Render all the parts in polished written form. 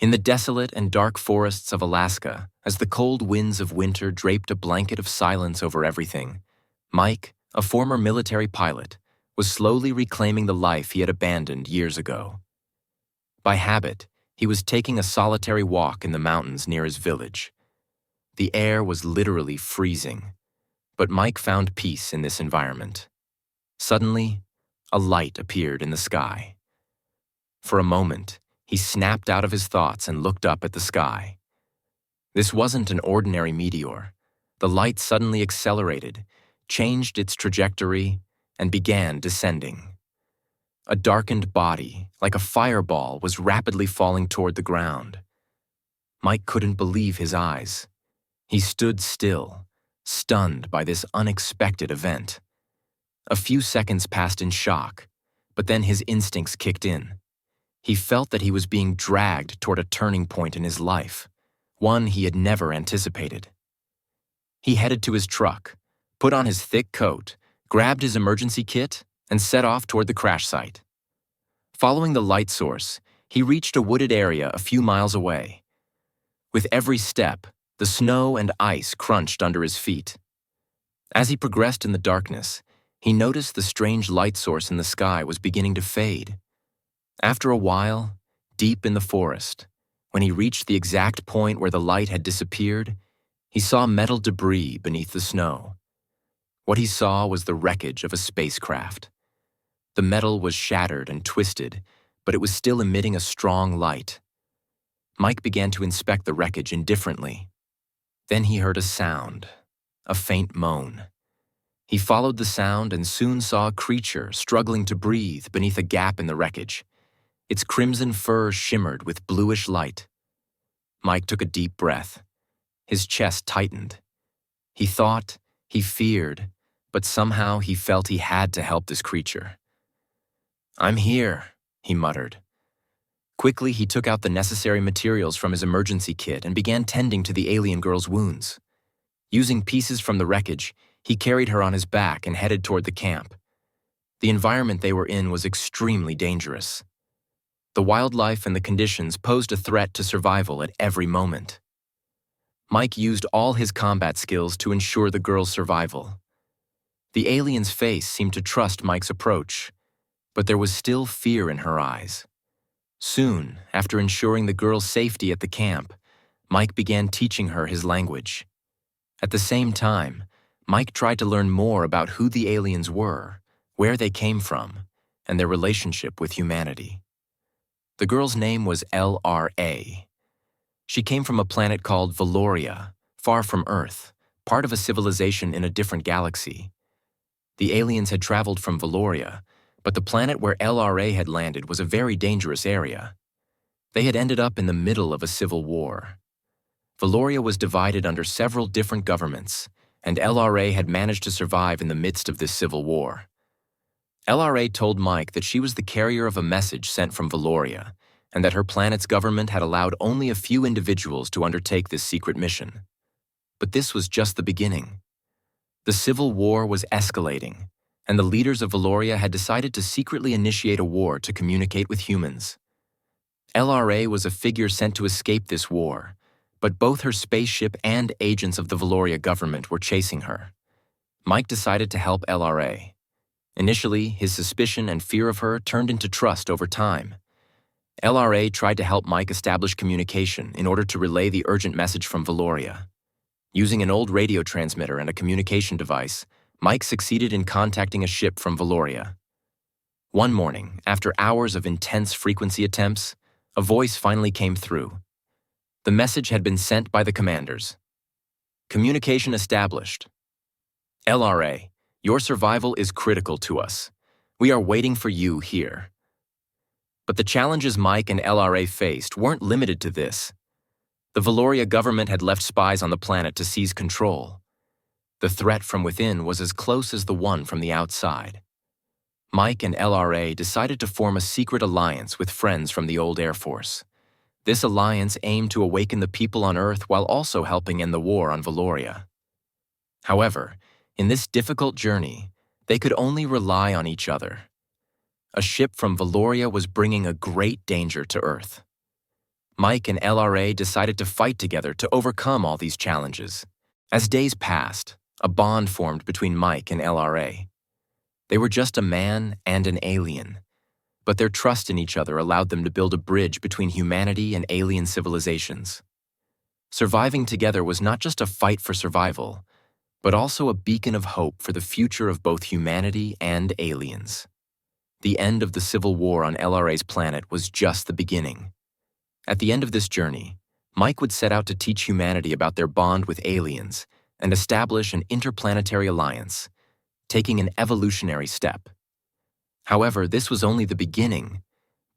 In the desolate and dark forests of Alaska, as the cold winds of winter draped a blanket of silence over everything, Mike, a former military pilot, was slowly reclaiming the life he had abandoned years ago. By habit, he was taking a solitary walk in the mountains near his village. The air was literally freezing, but Mike found peace in this environment. Suddenly, a light appeared in the sky. For a moment, he snapped out of his thoughts and looked up at the sky. This wasn't an ordinary meteor. The light suddenly accelerated, changed its trajectory, and began descending. A darkened body, like a fireball, was rapidly falling toward the ground. Mike couldn't believe his eyes. He stood still, stunned by this unexpected event. A few seconds passed in shock, but then his instincts kicked in. He felt that he was being dragged toward a turning point in his life, one he had never anticipated. He headed to his truck, put on his thick coat, grabbed his emergency kit, and set off toward the crash site. Following the light source, he reached a wooded area a few miles away. With every step, the snow and ice crunched under his feet. As he progressed in the darkness, he noticed the strange light source in the sky was beginning to fade. After a while, deep in the forest, when he reached the exact point where the light had disappeared, he saw metal debris beneath the snow. What he saw was the wreckage of a spacecraft. The metal was shattered and twisted, but it was still emitting a strong light. Mike began to inspect the wreckage indifferently. Then he heard a sound, a faint moan. He followed the sound and soon saw a creature struggling to breathe beneath a gap in the wreckage. Its crimson fur shimmered with bluish light. Mike took a deep breath. His chest tightened. He thought, he feared, but somehow he felt he had to help this creature. "I'm here," he muttered. Quickly, he took out the necessary materials from his emergency kit and began tending to the alien girl's wounds. Using pieces from the wreckage, he carried her on his back and headed toward the camp. The environment they were in was extremely dangerous. The wildlife and the conditions posed a threat to survival at every moment. Mike used all his combat skills to ensure the girl's survival. The alien's face seemed to trust Mike's approach, but there was still fear in her eyes. Soon, after ensuring the girl's safety at the camp, Mike began teaching her his language. At the same time, Mike tried to learn more about who the aliens were, where they came from, and their relationship with humanity. The girl's name was LRA. She came from a planet called Valoria, far from Earth, part of a civilization in a different galaxy. The aliens had traveled from Valoria, but the planet where LRA had landed was a very dangerous area. They had ended up in the middle of a civil war. Valoria was divided under several different governments, and LRA had managed to survive in the midst of this civil war. LRA told Mike that she was the carrier of a message sent from Valoria, and that her planet's government had allowed only a few individuals to undertake this secret mission. But this was just the beginning. The civil war was escalating, and the leaders of Valoria had decided to secretly initiate a war to communicate with humans. LRA was a figure sent to escape this war, but both her spaceship and agents of the Valoria government were chasing her. Mike decided to help LRA. Initially, his suspicion and fear of her turned into trust over time. LRA tried to help Mike establish communication in order to relay the urgent message from Valoria. Using an old radio transmitter and a communication device, Mike succeeded in contacting a ship from Valoria. One morning, after hours of intense frequency attempts, a voice finally came through. The message had been sent by the commanders. Communication established. LRA, your survival is critical to us. We are waiting for you here. But the challenges Mike and LRA faced weren't limited to this. The Valoria government had left spies on the planet to seize control. The threat from within was as close as the one from the outside. Mike and LRA decided to form a secret alliance with friends from the old Air Force. This alliance aimed to awaken the people on Earth while also helping end the war on Valoria. However, in this difficult journey, they could only rely on each other. A ship from Valoria was bringing a great danger to Earth. Mike and LRA decided to fight together to overcome all these challenges. As days passed, a bond formed between Mike and LRA. They were just a man and an alien, but their trust in each other allowed them to build a bridge between humanity and alien civilizations. Surviving together was not just a fight for survival, but also a beacon of hope for the future of both humanity and aliens. The end of the civil war on LRA's planet was just the beginning. At the end of this journey, Mike would set out to teach humanity about their bond with aliens and establish an interplanetary alliance, taking an evolutionary step. However, this was only the beginning,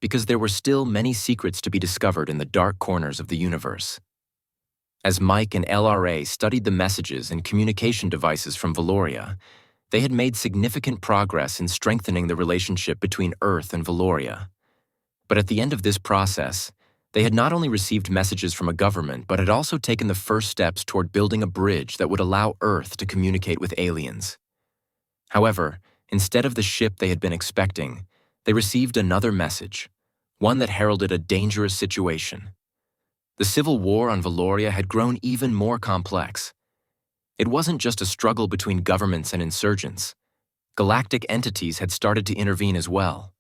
because there were still many secrets to be discovered in the dark corners of the universe. As Mike and LRA studied the messages and communication devices from Valoria, they had made significant progress in strengthening the relationship between Earth and Valoria. But at the end of this process, they had not only received messages from a government, but had also taken the first steps toward building a bridge that would allow Earth to communicate with aliens. However, instead of the ship they had been expecting, they received another message, one that heralded a dangerous situation. The civil war on Valoria had grown even more complex. It wasn't just a struggle between governments and insurgents. Galactic entities had started to intervene as well.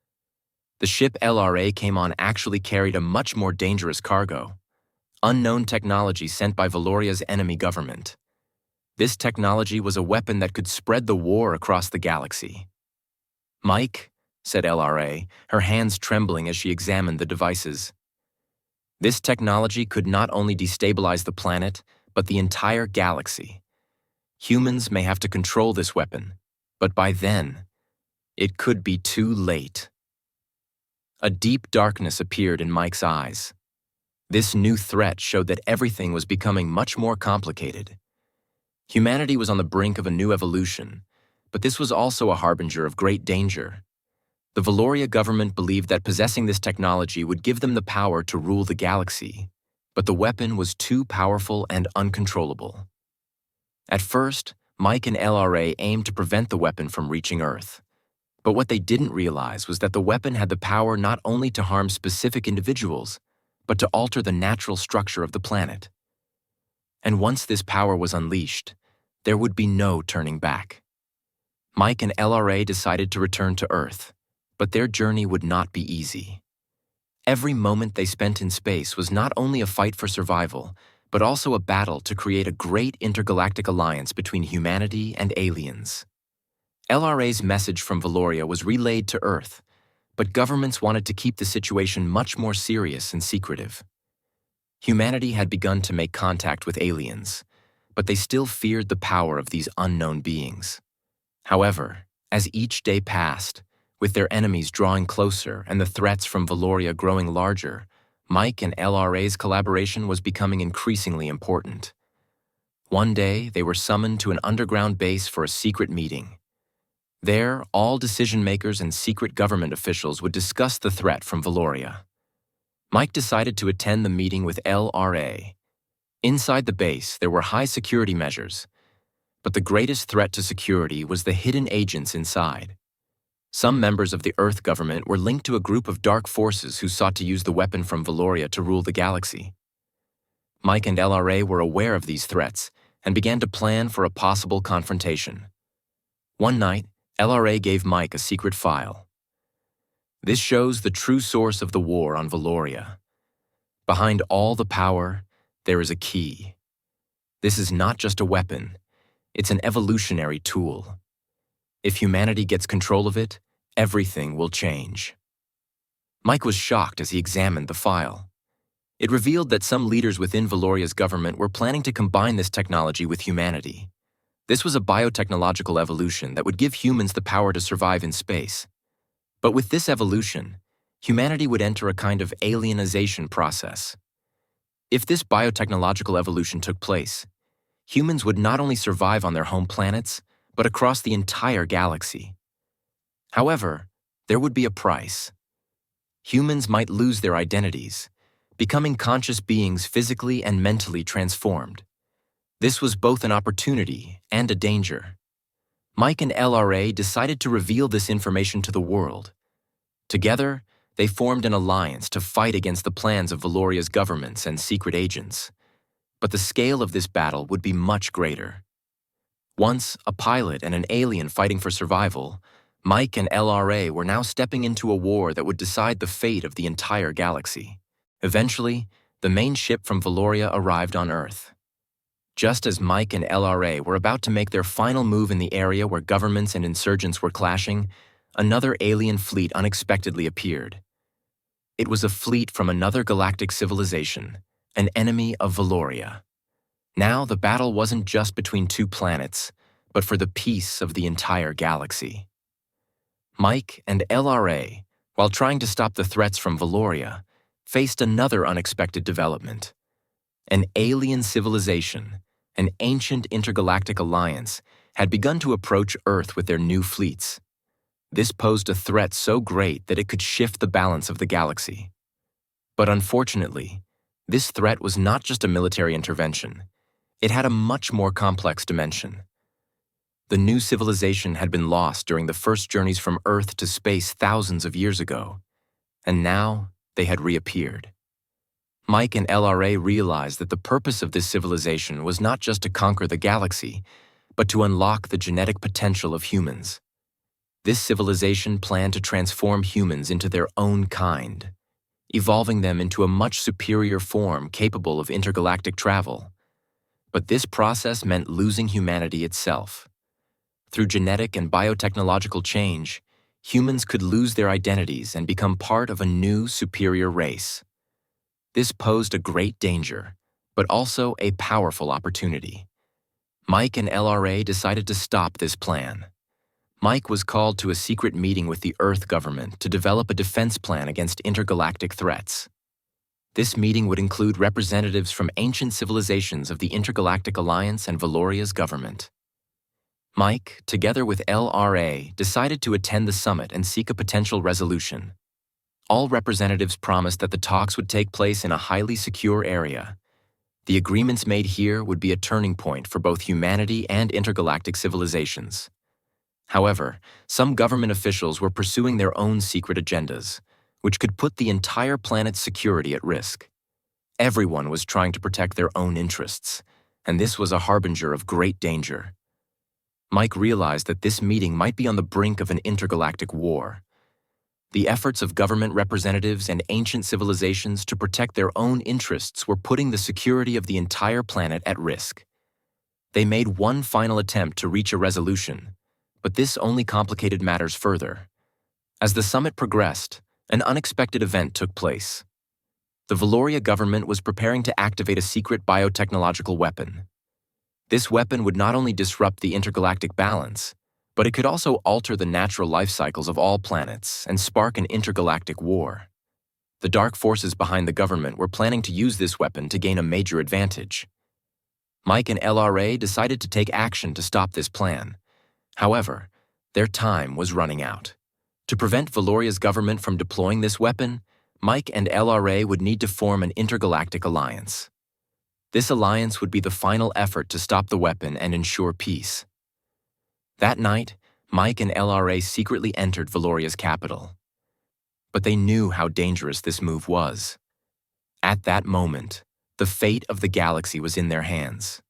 The ship LRA came on actually carried a much more dangerous cargo, unknown technology sent by Valoria's enemy government. This technology was a weapon that could spread the war across the galaxy. "Mike," said LRA, her hands trembling as she examined the devices. This technology could not only destabilize the planet, but the entire galaxy. Humans may have to control this weapon, but by then, it could be too late. A deep darkness appeared in Mike's eyes. This new threat showed that everything was becoming much more complicated. Humanity was on the brink of a new evolution, but this was also a harbinger of great danger. The Valoria government believed that possessing this technology would give them the power to rule the galaxy, but the weapon was too powerful and uncontrollable. At first, Mike and LRA aimed to prevent the weapon from reaching Earth. But what they didn't realize was that the weapon had the power not only to harm specific individuals, but to alter the natural structure of the planet. And once this power was unleashed, there would be no turning back. Mike and LRA decided to return to Earth, but their journey would not be easy. Every moment they spent in space was not only a fight for survival, but also a battle to create a great intergalactic alliance between humanity and aliens. LRA's message from Valoria was relayed to Earth, but governments wanted to keep the situation much more serious and secretive. Humanity had begun to make contact with aliens, but they still feared the power of these unknown beings. However, as each day passed, with their enemies drawing closer and the threats from Valoria growing larger, Mike and LRA's collaboration was becoming increasingly important. One day, they were summoned to an underground base for a secret meeting. There, all decision-makers and secret government officials would discuss the threat from Valoria. Mike decided to attend the meeting with LRA. Inside the base, there were high security measures, but the greatest threat to security was the hidden agents inside. Some members of the Earth government were linked to a group of dark forces who sought to use the weapon from Valoria to rule the galaxy. Mike and LRA were aware of these threats and began to plan for a possible confrontation. One night, LRA gave Mike a secret file. This shows the true source of the war on Valoria. Behind all the power, there is a key. This is not just a weapon, it's an evolutionary tool. If humanity gets control of it, everything will change. Mike was shocked as he examined the file. It revealed that some leaders within Valoria's government were planning to combine this technology with humanity. This was a biotechnological evolution that would give humans the power to survive in space. But with this evolution, humanity would enter a kind of alienization process. If this biotechnological evolution took place, humans would not only survive on their home planets, but across the entire galaxy. However, there would be a price. Humans might lose their identities, becoming conscious beings physically and mentally transformed. This was both an opportunity and a danger. Mike and LRA decided to reveal this information to the world. Together, They formed an alliance to fight against the plans of Valoria's governments and secret agents. But the scale of this battle would be much greater. Once a pilot and an alien fighting for survival, Mike and LRA were now stepping into a war that would decide the fate of the entire galaxy. Eventually, the main ship from Valoria arrived on Earth. Just as Mike and LRA were about to make their final move in the area where governments and insurgents were clashing, another alien fleet unexpectedly appeared. It was a fleet from another galactic civilization, an enemy of Valoria. Now the battle wasn't just between two planets, but for the peace of the entire galaxy. Mike and LRA, while trying to stop the threats from Valoria, faced another unexpected development. An alien civilization, an ancient intergalactic alliance, had begun to approach Earth with their new fleets. This posed a threat so great that it could shift the balance of the galaxy. But unfortunately, this threat was not just a military intervention. It had a much more complex dimension. The new civilization had been lost during the first journeys from Earth to space thousands of years ago, and now they had reappeared. Mike and LRA realized that the purpose of this civilization was not just to conquer the galaxy, but to unlock the genetic potential of humans. This civilization planned to transform humans into their own kind, evolving them into a much superior form capable of intergalactic travel. But this process meant losing humanity itself. Through genetic and biotechnological change, humans could lose their identities and become part of a new, superior race. This posed a great danger, but also a powerful opportunity. Mike and LRA decided to stop this plan. Mike was called to a secret meeting with the Earth government to develop a defense plan against intergalactic threats. This meeting would include representatives from ancient civilizations of the Intergalactic Alliance and Valoria's government. Mike, together with LRA, decided to attend the summit and seek a potential resolution. All representatives promised that the talks would take place in a highly secure area. The agreements made here would be a turning point for both humanity and intergalactic civilizations. However, some government officials were pursuing their own secret agendas, which could put the entire planet's security at risk. Everyone was trying to protect their own interests, and this was a harbinger of great danger. Mike realized that this meeting might be on the brink of an intergalactic war. The efforts of government representatives and ancient civilizations to protect their own interests were putting the security of the entire planet at risk. They made one final attempt to reach a resolution, but this only complicated matters further. As the summit progressed, an unexpected event took place. The Valoria government was preparing to activate a secret biotechnological weapon. This weapon would not only disrupt the intergalactic balance, but it could also alter the natural life cycles of all planets and spark an intergalactic war. The dark forces behind the government were planning to use this weapon to gain a major advantage. Mike and LRA decided to take action to stop this plan. However, their time was running out. To prevent Valoria's government from deploying this weapon, Mike and LRA would need to form an intergalactic alliance. This alliance would be the final effort to stop the weapon and ensure peace. That night, Mike and LRA secretly entered Valoria's capital. But they knew how dangerous this move was. At that moment, the fate of the galaxy was in their hands.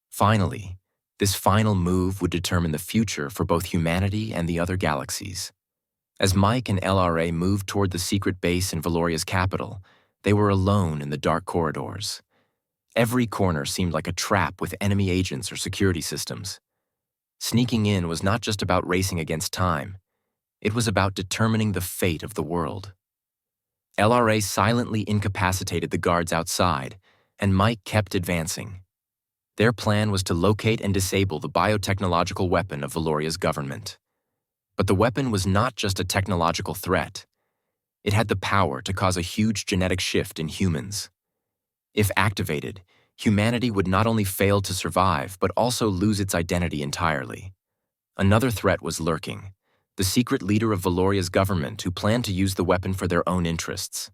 Finally, this final move would determine the future for both humanity and the other galaxies. As Mike and LRA moved toward the secret base in Valoria's capital, they were alone in the dark corridors. Every corner seemed like a trap with enemy agents or security systems. Sneaking in was not just about racing against time. It was about determining the fate of the world. LRA silently incapacitated the guards outside, and Mike kept advancing. Their plan was to locate and disable the biotechnological weapon of Valoria's government. But the weapon was not just a technological threat. It had the power to cause a huge genetic shift in humans. If activated, humanity would not only fail to survive, but also lose its identity entirely. Another threat was lurking, the secret leader of Valoria's government who planned to use the weapon for their own interests.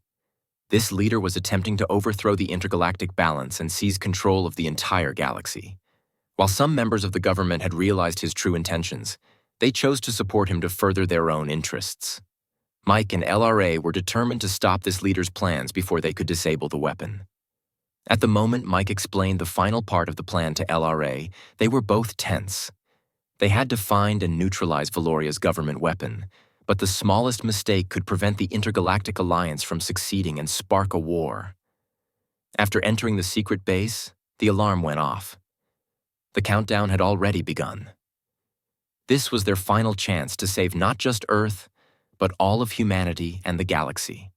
This leader was attempting to overthrow the intergalactic balance and seize control of the entire galaxy. While some members of the government had realized his true intentions, they chose to support him to further their own interests. Mike and LRA were determined to stop this leader's plans before they could disable the weapon. At the moment Mike explained the final part of the plan to LRA, they were both tense. They had to find and neutralize Valoria's government weapon, but the smallest mistake could prevent the Intergalactic Alliance from succeeding and spark a war. After entering the secret base, the alarm went off. The countdown had already begun. This was their final chance to save not just Earth, but all of humanity and the galaxy.